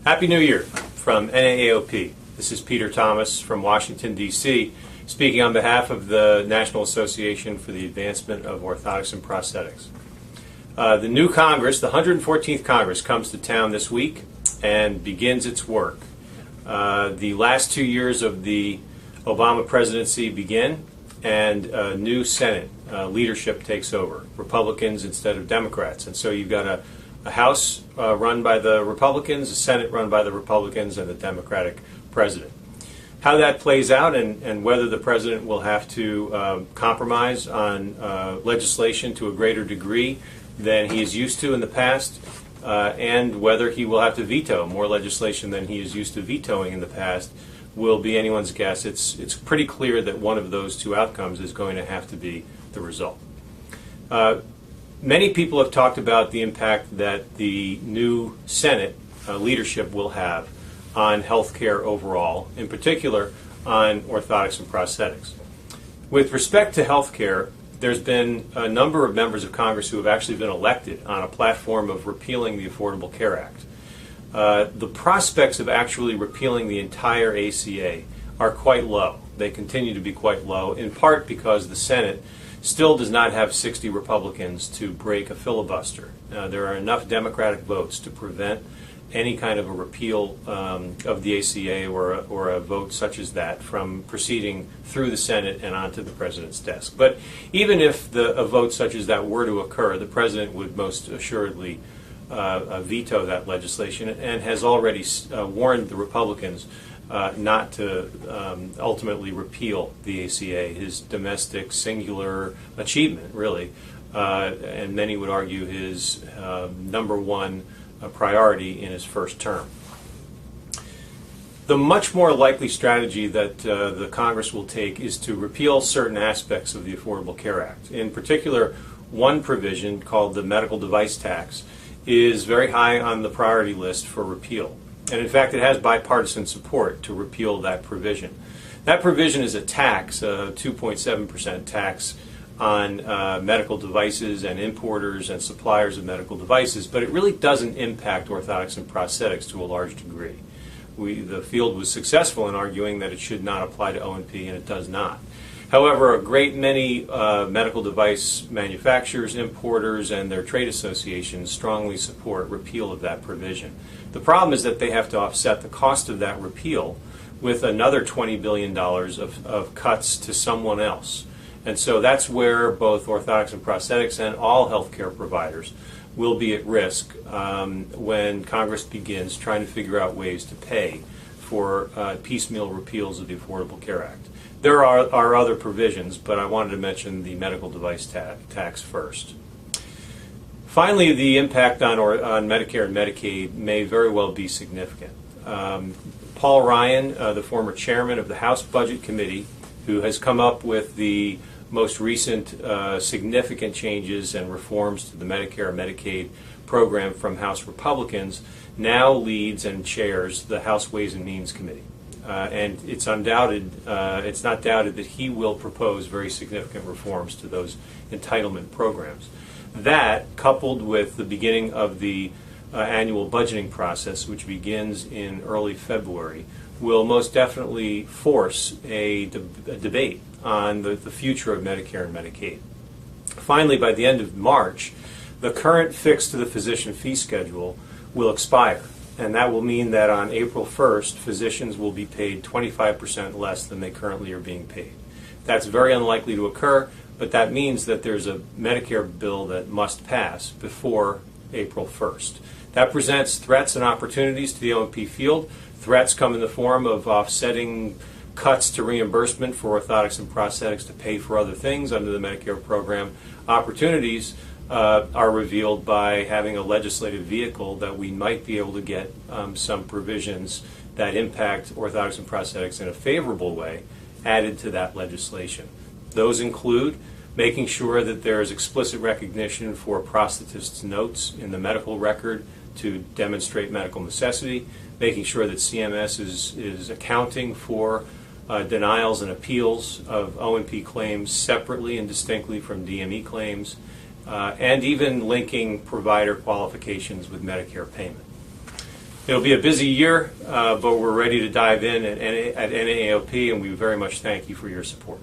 Happy New Year from NAAOP. This is Peter Thomas from Washington, D.C., speaking on behalf of the National Association for the Advancement of Orthotics and Prosthetics. The new Congress, the 114th Congress, comes to town this week and begins its work. The last 2 years of the Obama presidency begin, and a new Senate leadership takes over, Republicans instead of Democrats. And so you've got a House run by the Republicans, a Senate run by the Republicans, and a Democratic president. How that plays out and whether the president will have to compromise on legislation to a greater degree than he is used to in the past, and whether he will have to veto more legislation than he is used to vetoing in the past, will be anyone's guess. It's pretty clear that one of those two outcomes is going to have to be the result. Many people have talked about the impact that the new Senate leadership will have on healthcare overall, in particular on orthotics and prosthetics. With respect to healthcare, there's been a number of members of Congress who have actually been elected on a platform of repealing the Affordable Care Act. The prospects of actually repealing the entire ACA are quite low. They continue to be quite low, in part because the Senate still does not have 60 Republicans to break a filibuster. There are enough Democratic votes to prevent any kind of a repeal of the ACA or a vote such as that from proceeding through the Senate and onto the president's desk. But even if a vote such as that were to occur, the president would most assuredly veto that legislation and has already warned the Republicans not to ultimately repeal the ACA, his domestic singular achievement, really, and many would argue his number one priority in his first term. The much more likely strategy that the Congress will take is to repeal certain aspects of the Affordable Care Act. In particular, one provision called the medical device tax is very high on the priority list for repeal. And in fact, it has bipartisan support to repeal that provision. That provision is a tax, a 2.7% tax on medical devices and importers and suppliers of medical devices, but it really doesn't impact orthotics and prosthetics to a large degree. The field was successful in arguing that it should not apply to O&P, and it does not. However, a great many medical device manufacturers, importers, and their trade associations strongly support repeal of that provision. The problem is that they have to offset the cost of that repeal with another $20 billion of cuts to someone else. And so that's where both orthotics and prosthetics and all healthcare providers will be at risk when Congress begins trying to figure out ways to pay for piecemeal repeals of the Affordable Care Act. There are other provisions, but I wanted to mention the medical device tax first. Finally, the impact on Medicare and Medicaid may very well be significant. Paul Ryan, the former chairman of the House Budget Committee, who has come up with the most recent significant changes and reforms to the Medicare and Medicaid program from House Republicans, now leads and chairs the House Ways and Means Committee. And it's not doubted that he will propose very significant reforms to those entitlement programs. That, coupled with the beginning of the annual budgeting process, which begins in early February, will most definitely force a debate on the future of Medicare and Medicaid. Finally, by the end of March, the current fix to the physician fee schedule will expire. And that will mean that on April 1st, physicians will be paid 25% less than they currently are being paid. That's very unlikely to occur, but that means that there's a Medicare bill that must pass before April 1st. That presents threats and opportunities to the O&P field. Threats come in the form of offsetting cuts to reimbursement for orthotics and prosthetics to pay for other things under the Medicare program. Opportunities are revealed by having a legislative vehicle that we might be able to get some provisions that impact orthotics and prosthetics in a favorable way added to that legislation. Those include making sure that there is explicit recognition for prosthetists' notes in the medical record to demonstrate medical necessity, making sure that CMS is accounting for denials and appeals of O&P claims separately and distinctly from DME claims, and even linking provider qualifications with Medicare payment. It'll be a busy year, but we're ready to dive in at NAAOP, and we very much thank you for your support.